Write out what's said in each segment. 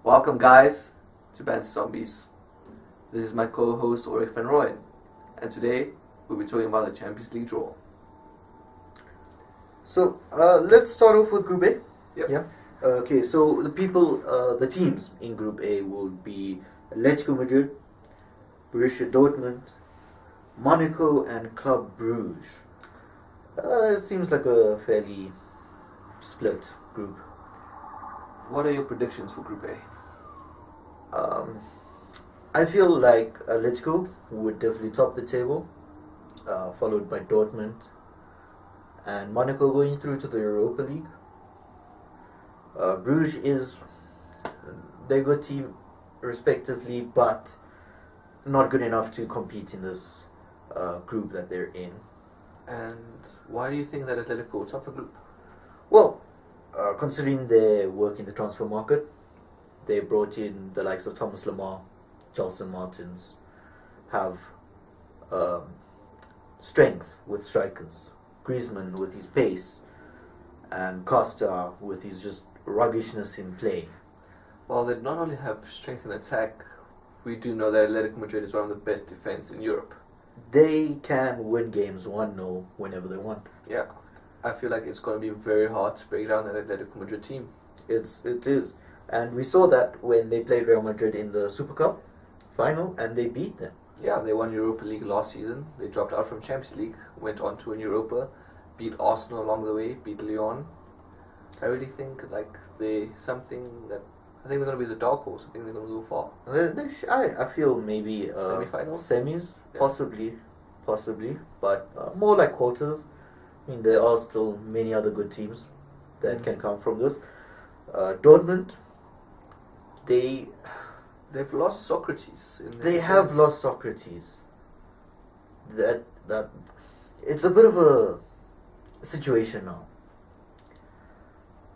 Welcome, guys, to Band Zombies. This is my co-host Ulrich van Rooyen, and today we'll be talking about the Champions League draw. So let's start off with Group A. Yep. Yeah. Okay. So the teams in Group A will be Atletico Madrid, Borussia Dortmund, Monaco, and Club Brugge. It seems like a fairly split group. What are your predictions for Group A? I feel like Atletico would definitely top the table, followed by Dortmund, and Monaco going through to the Europa League. Bruges is they're a good team, respectively, but not good enough to compete in this group that they're in. And why do you think that Atletico will top the group? Well, considering their work in the transfer market, they brought in the likes of Thomas Lemar, Charleston Martins, have strength with strikers. Griezmann with his pace, and Costa with his just ruggishness in play. Well, they not only have strength in attack, we do know that Atletico Madrid is one of the best defense in Europe. They can win games 1-0 whenever they want. Yeah, I feel like it's going to be very hard to break down that Atletico Madrid team. It is. And we saw that when they played Real Madrid in the Super Cup final, and they beat them. Yeah, they won Europa League last season. They dropped out from Champions League, went on to win Europa, beat Arsenal along the way, beat Lyon. I really think I think they're going to be the dark horse. I think they're going to go far. I feel maybe Semi-finals? semis, Yeah. possibly, but more like quarters. I mean, there are still many other good teams that can come from this. Dortmund, They've lost Socrates. They have lost Socrates. That it's a bit of a situation now.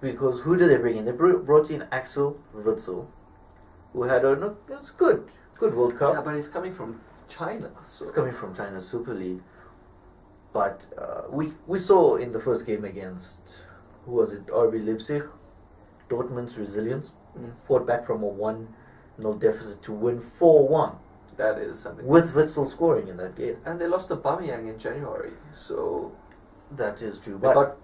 Because who did they bring in? They brought in Axel Witsel, who had it's good World Cup. Yeah, but he's coming from China. So. It's coming from China Super League. But we saw in the first game against who was it? RB Leipzig, Dortmund's resilience. Fought back from a 1-0 deficit to win 4-1. That is something. With Witsel scoring in that game. And they lost to Aubameyang in January, so... That is true. They But got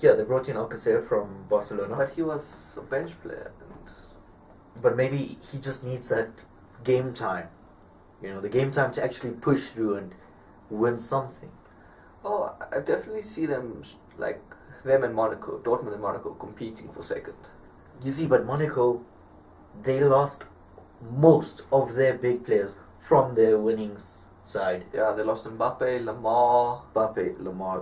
they brought in Alcacer from Barcelona. But he was a bench player. But maybe he just needs that game time. The game time to actually push through and win something. Oh, I definitely see them, them and Monaco, Dortmund and Monaco, competing for second. You see, but Monaco, they lost most of their big players from their winning side. Yeah, they lost Mbappe, Lamar.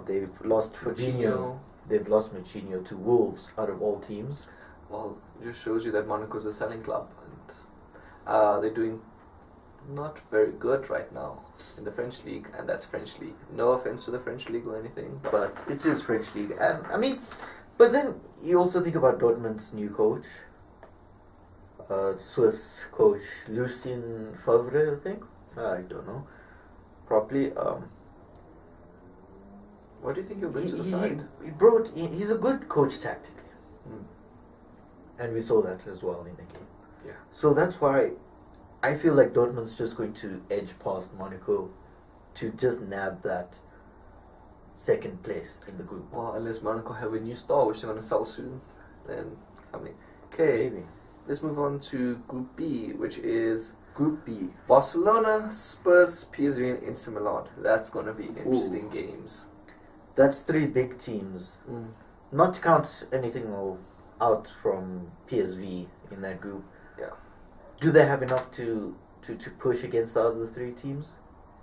They've lost Fabinho. They've lost Moutinho to Wolves out of all teams. Well, it just shows you that Monaco's a selling club, and they're doing not very good right now in the French league, and that's French league. No offense to the French league or anything, but it is French league, and I mean, but then you also think about Dortmund's new coach, Swiss coach Lucien Favre, I think. I don't know properly. What do you think he'll bring to the side? He's a good coach tactically, and we saw that as well in the game. Yeah. So that's why I feel like Dortmund's just going to edge past Monaco to just nab that second place in the group. Well, unless Monaco have a new star, which they're going to sell soon, then something. Okay, maybe. Let's move on to Group B, which is Group B. Barcelona, Spurs, PSV, and Inter Milan. That's going to be interesting games. That's three big teams. Not to count anything out from PSV in that group. Yeah. Do they have enough to push against the other three teams?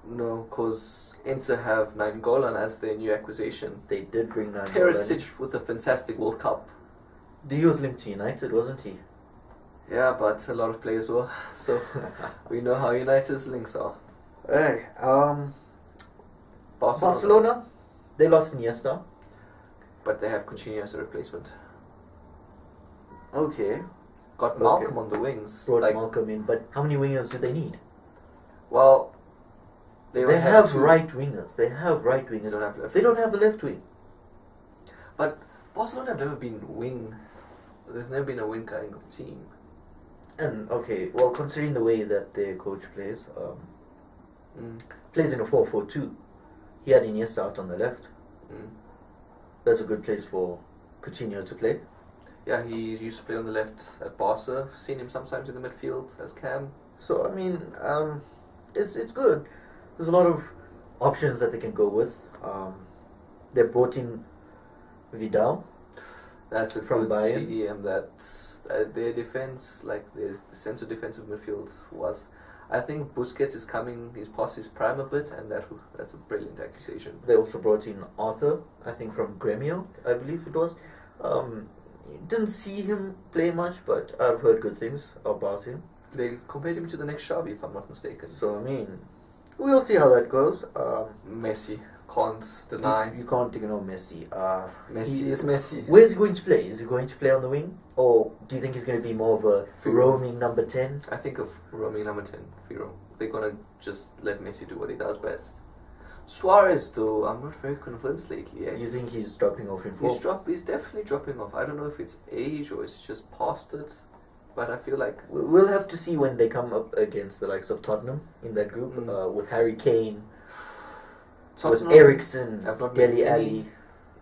No, because Inter have Nainggolan as their new acquisition. They did bring Nainggolan. Perisic with a fantastic World Cup. He was linked to United, wasn't he? Yeah, but a lot of players were. So we know how United's links are. Hey, Barcelona. They lost Iniesta. But they have Coutinho as a replacement. Okay. Got Malcolm on the wings. Brought Malcolm in, but how many wingers do they need? Well, they have right wingers. They have right wingers. They don't have left. They don't have a left wing. But Barcelona have never been There's never been a win kind of team. And okay, well, considering the way that their coach plays, plays in a 4-4-2. He had Iniesta out on the left. That's a good place for Coutinho to play. Yeah, he used to play on the left at Barca. Seen him sometimes in the midfield as Cam. So I mean, it's good. There's a lot of options that they can go with. They brought in Vidal. That's a From good Bayern. CDM. That their defense, like the central defensive midfield, was. I think Busquets is coming. He's past his prime a bit, and that's a brilliant accusation. They also brought in Arthur, I think from Gremio, I believe it was. Didn't see him play much, but I've heard good things about him. They compared him to the next Xavi, if I'm not mistaken. So I mean, we'll see how that goes. Messi, can't deny. You can't ignore Messi. Messi is Messi. Where's he going to play? Is he going to play on the wing? Or do you think he's going to be more of a Figaro. roaming number 10? I think of roaming number 10, Figaro. They're gonna just let Messi do what he does best. Suarez, though, I'm not very convinced lately. You think he's dropping off in form? He's definitely dropping off. I don't know if it's age or it's just past it, but I feel like We'll have to see when they come up against the likes of Tottenham in that group, with Harry Kane, Tottenham with Ericsson, have not Dele made Alli.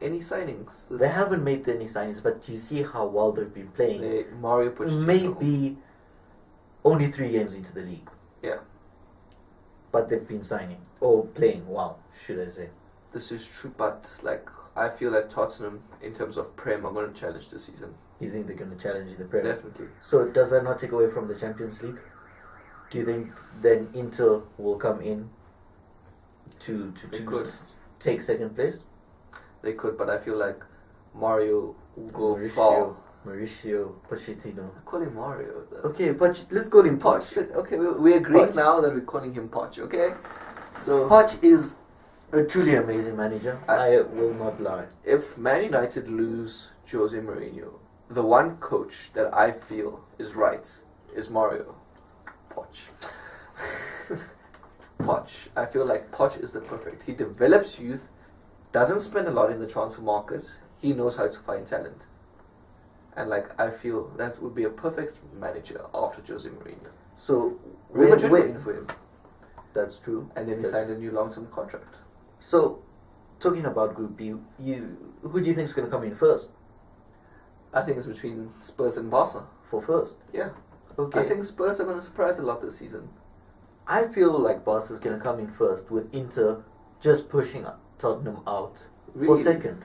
any signings. They haven't made any signings, but you see how well they've been playing. Mario Pochettino. Maybe only 3 games into the league. Yeah. But they've been signing. Or playing well, should I say. This is true, but like I feel like Tottenham, in terms of Prem, are going to challenge this season. You think they're going to challenge in the Premier? Definitely. So does that not take away from the Champions League? Do you think then Inter will come in to take second place? They could, but I feel like Mario will go far. Mauricio Pochettino. I call him Mario, though. Okay, let's call him Poch. Okay, we agree Poch. now that we're calling him Poch, okay? So Poch is a truly amazing manager. I will not lie. if Man United lose Jose Mourinho, the one coach that I feel is right is Mario Poch. Poch. I feel like Poch is the perfect. He develops youth, doesn't spend a lot in the transfer market. He knows how to find talent. And like I feel that would be a perfect manager after Jose Mourinho. So Real Madrid waiting for him, that's true. and then he signed a new long-term contract. So, talking about Group B, who do you think is going to come in first? I think it's between Spurs and Barca. For first? Yeah. Okay. I think Spurs are going to surprise a lot this season. I feel like Barca is going to come in first, with Inter just pushing Tottenham out for Really? second.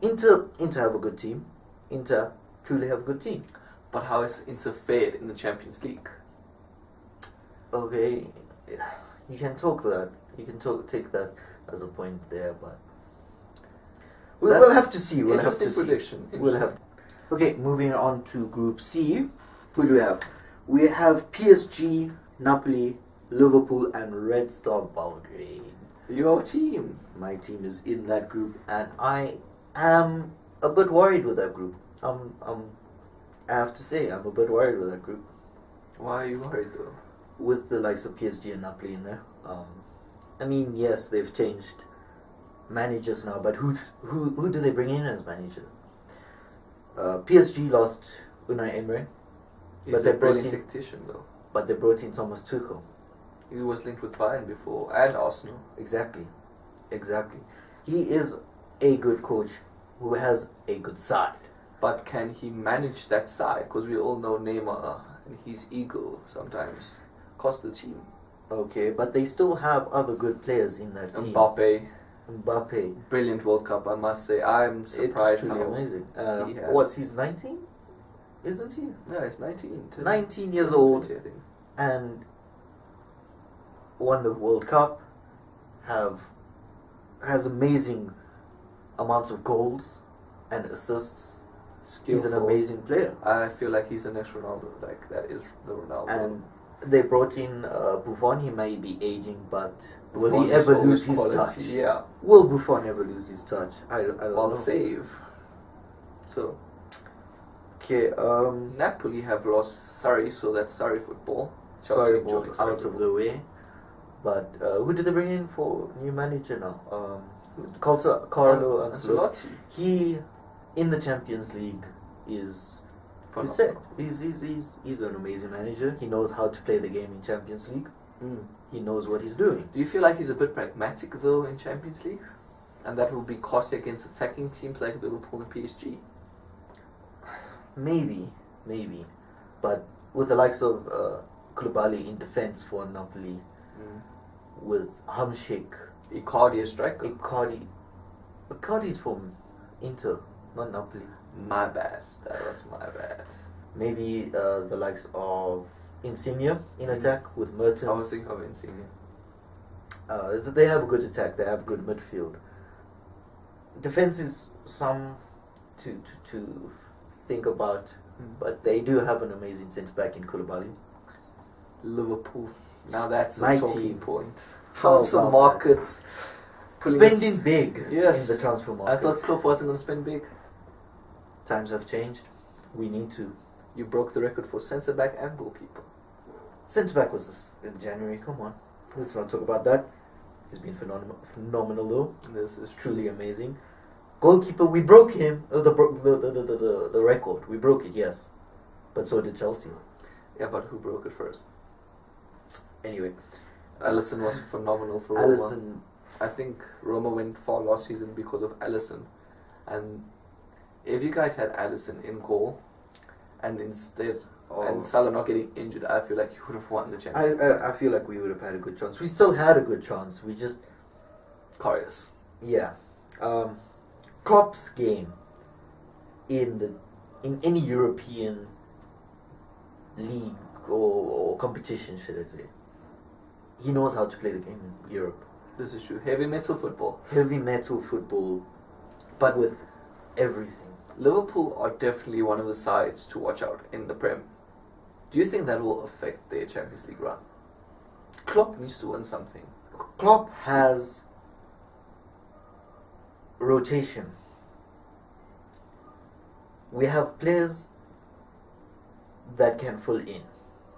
Inter have a good team. Inter truly have a good team. But how is Inter fared in the Champions League? Okay, you can talk that. You can take that as a point there, but we'll have to see. We'll have to Interesting see. prediction. We'll have. Okay, moving on to Group C. Who do we have? We have PSG, Napoli, Liverpool, and Red Star Belgrade. Your team. My team is in that group, and I am a bit worried with that group. I have to say, I'm a bit worried with that group. Why are you worried though? With the likes of PSG and Napoli in there. I mean, yes, they've changed managers now, but who do they bring in as manager? PSG lost Unai Emery, He's they a brought brilliant in- tactician though. but they brought in Thomas Tuchel. He was linked with Bayern before and Arsenal. Exactly. He is a good coach who has a good side. But can he manage that side? Because we all know Neymar and his ego sometimes cost the team. Okay, but they still have other good players in that team. Mbappe. Brilliant World Cup, I must say. I'm surprised It's truly how amazing. he has. He's 19? Isn't he? Yeah, he's 19. 19 years old. 20, I think. And won the World Cup, has amazing amounts of goals and assists. Skillful. He's an amazing player. I feel like he's the next Ronaldo. Like, that is the Ronaldo. And they brought in Buffon. He may be aging, but will Buffon he is ever always lose his quality, touch? Yeah. Will Buffon ever lose his touch? I don't Well, know. save. So, Okay, Napoli have lost Surrey, so that's Surrey football. sorry, enjoying balls Surrey out of football. the way. But who did they bring in for new manager now? Carlo Ancelotti. Ancelotti. He, in the Champions League, is You said he's an amazing manager. He knows how to play the game in Champions League. He knows what he's doing. Do you feel like he's a bit pragmatic though in Champions League, and that will be costly against attacking teams like Liverpool and PSG? Maybe, but with the likes of Koulibaly in defence for Napoli, with Hamšík, Icardi a striker. Icardi's from Inter, not Napoli. My bad. That was my bad. Maybe the likes of Insigne in attack with Mertens. I was thinking of Insigne. They have a good attack. They have good midfield. Defense is some to think about, but they do have an amazing centre back in Koulibaly. Liverpool. Now that's My a talking team. point. How Transfer about markets. Spending big Yes. in the transfer market. I thought Klopp wasn't going to spend big. Times have changed. We need to. You broke the record for centre back and goalkeeper. Centre back was in January. Come on, let's not talk about that. He's been phenomenal though. This is Truly amazing. Goalkeeper, we broke him. The record. We broke it, yes, but so did Chelsea. Yeah, but who broke it first? Anyway, Alisson was phenomenal for Roma. Alisson. I think Roma went far last season because of Alisson. And if you guys had Alisson in goal, and instead, and Salah not getting injured, I feel like you would have won the Champions League. I feel like we would have had a good chance. We still had a good chance. We just, Karius. yeah. Klopp's game in any European league or competition, should I say, he knows how to play the game in Europe. This is true. Heavy metal football. Heavy metal football, But with everything. Liverpool are definitely one of the sides to watch out in the Prem. Do you think that will affect their Champions League run? Klopp needs to win something. Klopp has rotation. We have players that can fill in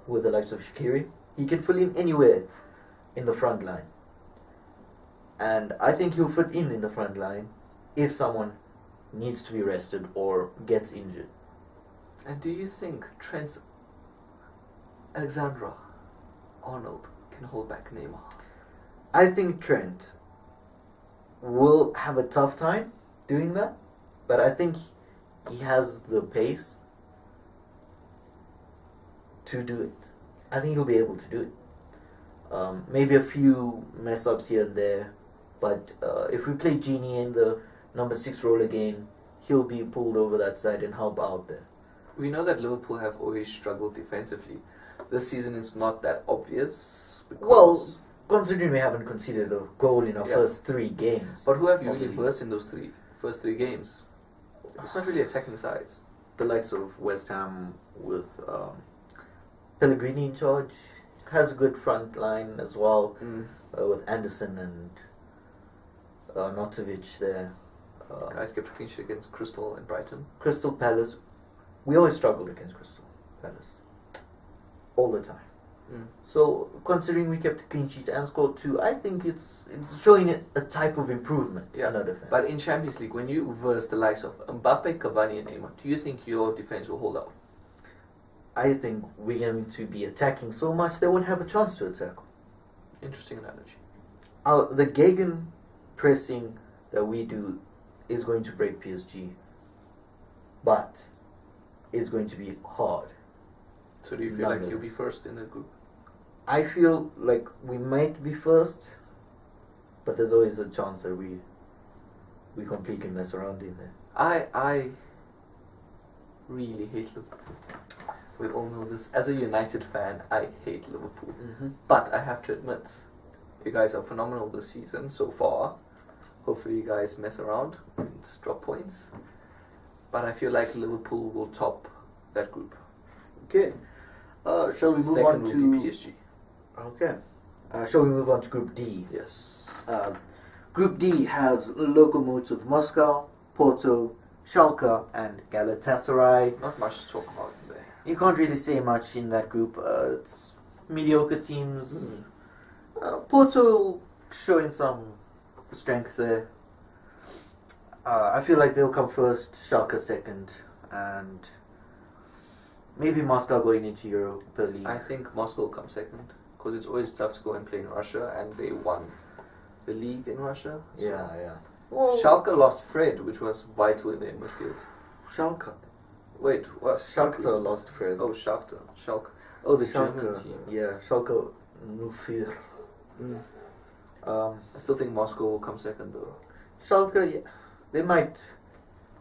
with the likes of Shaqiri. He can fill in anywhere in the front line. And I think he'll fit in the front line if someone needs to be rested or gets injured. And do you think Trent Alexander-Arnold can hold back Neymar? I think Trent will have a tough time doing that, but I think he has the pace to do it. I think he'll be able to do it. Maybe a few mess ups here and there, but if we play Genie in the number 6 role again, he'll be pulled over that side and help out there. We know that Liverpool have always struggled defensively. This season it's not that obvious. Well, considering we haven't conceded a goal in our first 3 games. But who have you really versed in those first three games? It's not really attacking sides. The likes of West Ham with Pellegrini in charge has a good front line as well, with Anderson and Notovic there. Guys kept a clean sheet against Crystal and Brighton. Crystal Palace, we always struggled against Crystal Palace. All the time. So, considering we kept a clean sheet and scored 2, I think it's showing a type of improvement in our defense. But in Champions League, when you verse the likes of Mbappe, Cavani and Neymar, do you think your defense will hold out? I think we're going to be attacking so much they won't have a chance to attack. Interesting analogy. The Gegen pressing that we do is going to break PSG, but it's going to be hard. So do you feel like you'll be first in the group? I feel like we might be first, but there's always a chance that we completely mess around in there. I really hate Liverpool. We all know this. As a United fan, I hate Liverpool. But I have to admit, you guys are phenomenal this season so far. Hopefully you guys mess around and drop points. But I feel like Liverpool will top that group. Okay. Shall we move Second on will to be PSG. Okay. Shall we move on to Group D? Yes. Group D has Lokomotiv Moscow, Porto, Schalke, and Galatasaray. Not much to talk about there. You can't really say much in that group. It's mediocre teams. Porto showing some strength there. I feel like they'll come first, Schalke second, and Maybe Moscow going into Europa League. I think Moscow will come second because it's always tough to go and play in Russia, and they won the league in Russia. So. Yeah. Well, Schalke lost Fred, which was vital in their midfield. Schalke. Wait, what? Schalke lost Fred. Oh, Schalke. Oh, the Schalke, German team. Yeah, Schalke 04. I still think Moscow will come second though. Schalke, yeah, they might.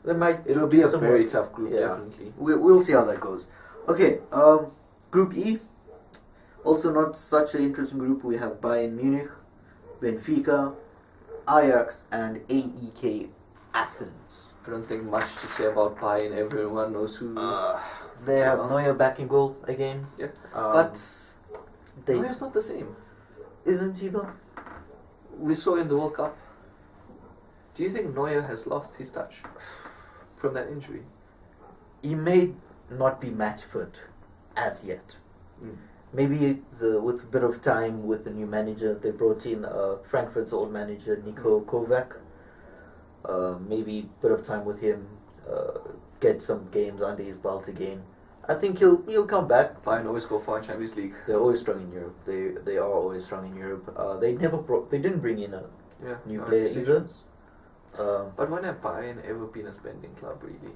It'll be a somewhat- very tough group, yeah. definitely. We'll see how that goes. Okay, Group E. Also not such an interesting group. We have Bayern Munich, Benfica, Ajax, and AEK Athens. I don't think much to say about Bayern. Everyone knows who. They have Neuer back in goal again. Yeah, Um, but they Neuer's not the same. isn't he though? We saw in the World Cup. Do you think Neuer has lost his touch from that injury? He may not be match fit as yet. Maybe with a bit of time with the new manager, they brought in Frankfurt's old manager Niko Kovac. Maybe a bit of time with him, get some games under his belt again. I think he'll come back. Bayern always go far in Champions League. They're always strong in Europe. They are always strong in Europe. They didn't bring in a new player either. But when have Bayern ever been a spending club, really?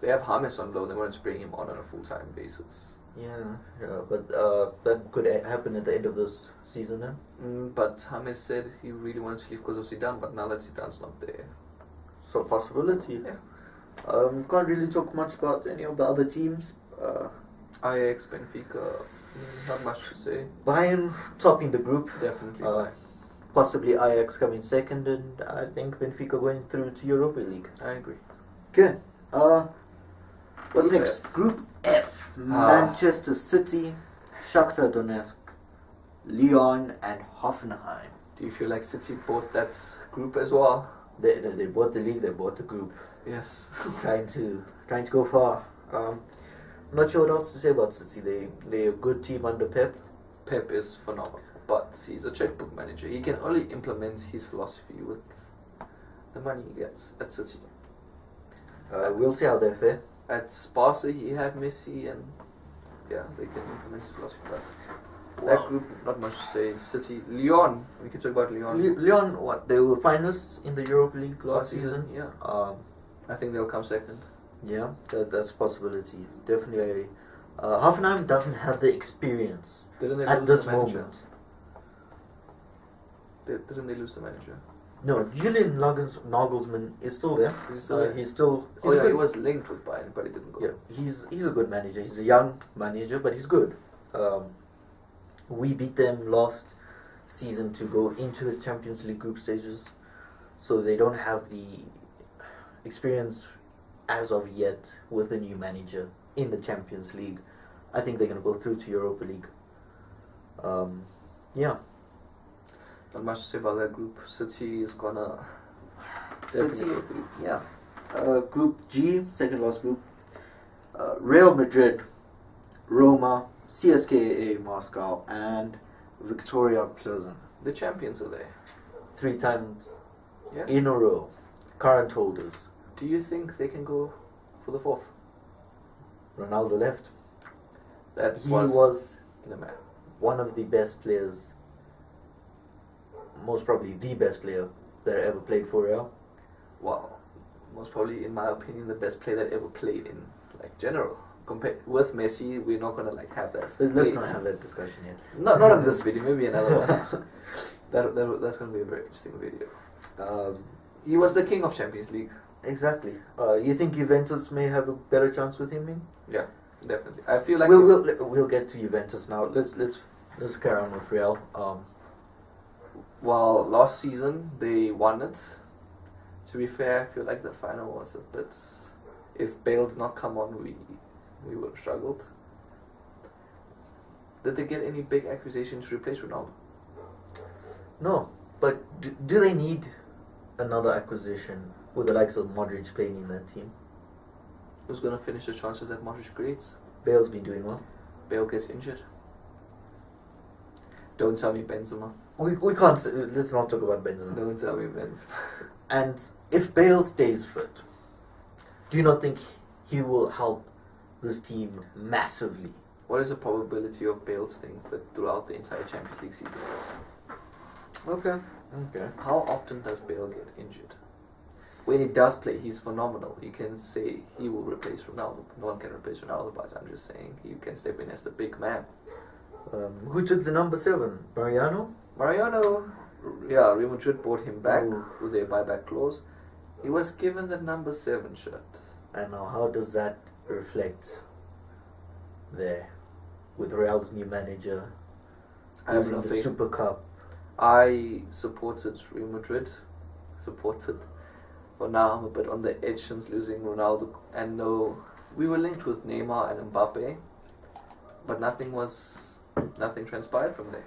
They have James on loan, they want to bring him on a full-time basis. Yeah, but that could happen at the end of this season then. But James said he really wanted to leave because of Zidane, but now that Zidane's not there. So possibility. Yeah. Can't really talk much about any of the other teams. Ajax, Benfica, not much to say. Bayern topping the group. Definitely Bayern. Possibly Ajax coming second, and I think Benfica going through to Europa League. I agree. Okay. What's Group next? F. Group F. Manchester City, Shakhtar Donetsk, Lyon, and Hoffenheim. Do you feel like City bought that group as well? They bought the league. They bought the group. Yes. trying to go far. Not sure what else to say about City. They're a good team under Pep. Pep is phenomenal, but he's a checkbook manager. He can only implement his philosophy with the money he gets at City. We'll see how they fare. At Barca, he had Messi, and yeah, they can implement his philosophy. But that group, not much to say. City, Lyon. We can talk about Lyon. Lyon, what? They were finalists in the Europa League last season. Yeah. I think they'll come second. Yeah, that's a possibility. Definitely. Hoffenheim doesn't have the experience Didn't they at lose this the manager? moment. Didn't they lose the manager? No, Julian Nagelsmann is still there. Is he still there? He's still. He was linked with Bayern, but he didn't go. Yeah, he's a good manager. He's a young manager, but he's good. We beat them last season to go into the Champions League group stages, so they don't have the experience as of yet with the new manager in the Champions League. I think they're going to go through to Europa League. Yeah. Not much to say about that group. City is gonna definitely City, go through. yeah. Group G, second last group. Real Madrid, Roma, CSKA Moscow, and Victoria Plzen. The champions are there. 3 times Yeah. in a row. Current holders. Do you think they can go for the fourth? Ronaldo left. He was was the man. one of the best players, most probably the best player that ever played for Real. Well, most probably, in my opinion, the best player that ever played in general. Compared with Messi, we're not gonna have that. Let's not have that discussion yet. Not on this video. Maybe another one. That's gonna be a very interesting video. He was the king of Champions League. Exactly. You think Juventus may have a better chance with him in? Yeah, definitely. I feel like we'll get to Juventus now. Let's carry on with Real. Well, last season they won it. To be fair, I feel like the final was a bit. If Bale did not come on, we would have struggled. Did they get any big acquisitions to replace Ronaldo? No, but do they need another acquisition with the likes of Modric playing in that team? Who's going to finish the chances that Modric creates? Bale's been doing well. Bale gets injured. Don't tell me Benzema. We can't. Let's not talk about Benzema. Don't tell me Benzema. And if Bale stays fit, do you not think he will help this team massively. What is the probability of Bale staying fit throughout the entire Champions League season? Okay. How often does Bale get injured? When he does play, he's phenomenal. You can say he will replace Ronaldo. No one can replace Ronaldo, but I'm just saying he can step in as the big man. Who took the number 7? Mariano? Mariano, yeah, Real Madrid bought him back Ooh. with their buyback clause. He was given the number 7 shirt. And now, how does that reflect there with Real's new manager I have using no the faith. Super Cup? I supported Real Madrid. For now, I'm a bit on the edge since losing Ronaldo. And no, we were linked with Neymar and Mbappe, but nothing transpired from there.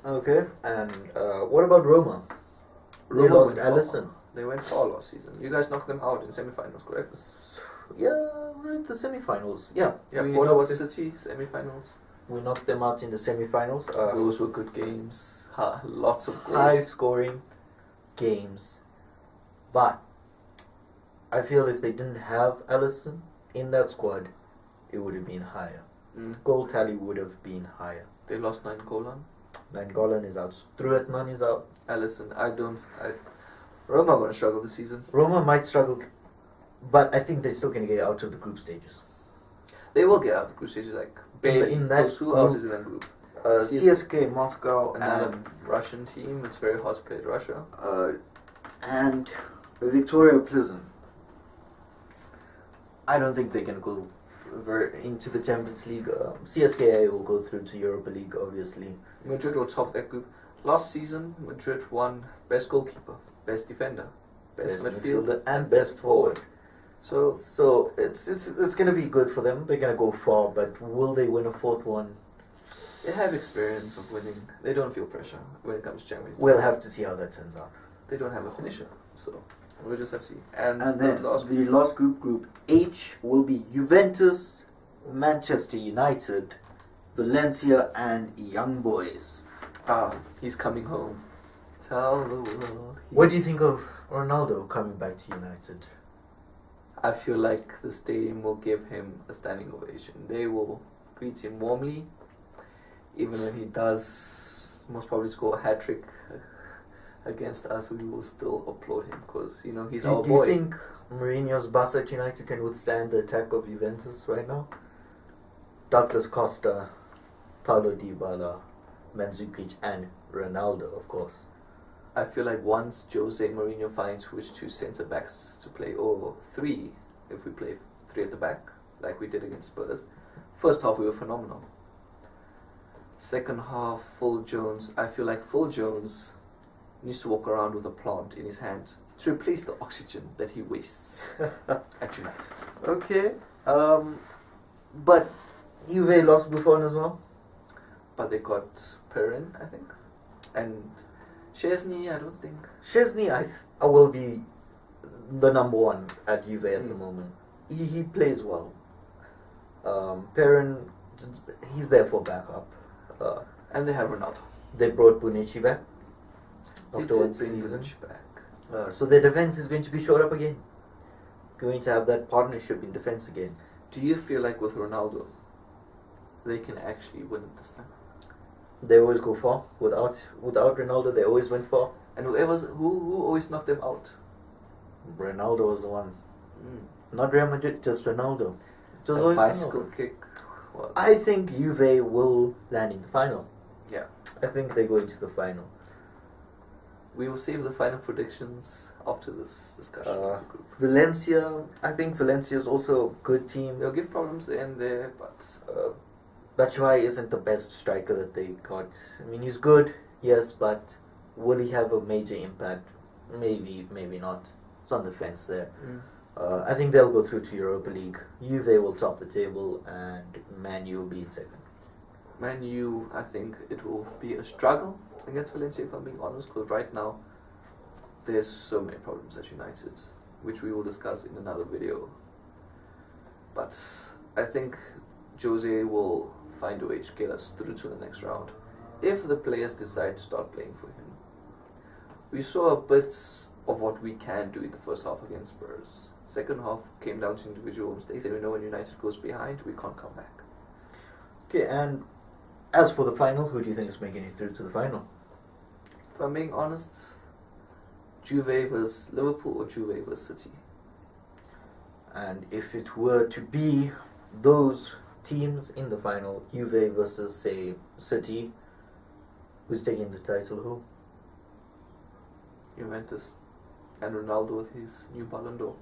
Okay, and what about Roma? They Roma lost went far. Alisson. They went far last season. You guys knocked them out in semi-finals, correct? Yeah, was it the semi-finals? Yeah. Yeah, we Porto was knocked City semi-finals. We knocked them out in the semi-finals. Those were good games. Lots of goals. High-scoring games. But I feel if they didn't have Alisson in that squad, it would have been higher. Goal tally would have been higher. They lost 9 Golan. Nainggolan is out. Struetman is out. Alisson, Roma are going to struggle this season. Roma might struggle, but I think they're still going to get out of the group stages. They will get out of the group stages, like In that who group, else is in that group? CSK, Moscow, Another and Russian team. It's very hard to play Russia. and Victoria Pleasant. I don't think they can go into the Champions League. CSKA will go through to Europa League, obviously. Madrid will top that group. Last season, Madrid won best goalkeeper, best defender, best midfielder, and best forward. So it's going to be good for them. They're going to go far, but will they win a fourth one? they have experience of winning. They don't feel pressure when it comes to Champions League. We'll have to see how that turns out. They don't have a finisher, so we'll just have to see. And then the last group, Group H, will be Juventus, Manchester United, Valencia, and Young Boys. He's coming home. Tell the world. What do you think of Ronaldo coming back to United? I feel like the stadium will give him a standing ovation. They will greet him warmly, even when he does most probably score a hat-trick against us. We will still applaud him because he's our boy. Do you think Mourinho's Barca United can withstand the attack of Juventus right now? Douglas Costa, Paulo Dybala, Mandzukic, and Ronaldo, of course. I feel like once Jose Mourinho finds which 2 centre backs to play, or 3, if we play 3 at the back, like we did against Spurs. First half we were phenomenal. Second half, Phil Jones. I feel like Phil Jones needs to walk around with a plant in his hand to replace the oxygen that he wastes at United. Okay. But Juve lost Buffon as well. But they got Perrin, I think, and Szczesny. I don't think. Szczesny, I will be the number 1 at Juve at the moment. He plays well. Perrin, he's there for backup. And they have Ronaldo. They brought Bonucci back They after did one bring season. Bonucci back. So their defense is going to be shored up again. Going to have that partnership in defense again. Do you feel like with Ronaldo, they can actually win it this time? They always go far. Without Ronaldo, they always went far. And who always knocked them out? Ronaldo was the one. Not Real Madrid, just Ronaldo. It was always bicycle Ronaldo. kick. I think Juve will land in the final. Yeah. I think they go into the final. We will save the final predictions after this discussion. Valencia, I think Valencia is also a good team. They'll give problems in there, but Batshuayi isn't the best striker that they got. I mean, he's good, yes, but will he have a major impact? Maybe, maybe not. It's on the fence there. I think they'll go through to Europa League. Juve will top the table, and Man U will be in second. Man U, I think it will be a struggle against Valencia, if I'm being honest, because right now there's so many problems at United, which we will discuss in another video. But I think Jose will find a way to get us through to the next round if the players decide to start playing for him. We saw a bit of what we can do in the first half against Spurs. Second half came down to individual mistakes, and we know when United goes behind, we can't come back. Okay, and as for the final, who do you think is making it through to the final? If I'm being honest, Juve versus Liverpool or Juve versus City. And if it were to be those teams in the final, Juve versus, say, City, who's taking the title home? Juventus. And Ronaldo with his new Ballon d'Or.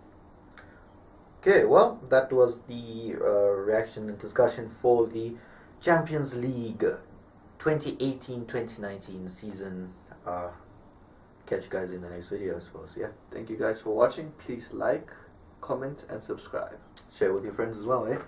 Okay, well, that was the reaction and discussion for the Champions League 2018-2019 season. Catch you guys in the next video, I suppose, yeah? Thank you guys for watching. Please like, comment and subscribe. Share with your friends as well, eh?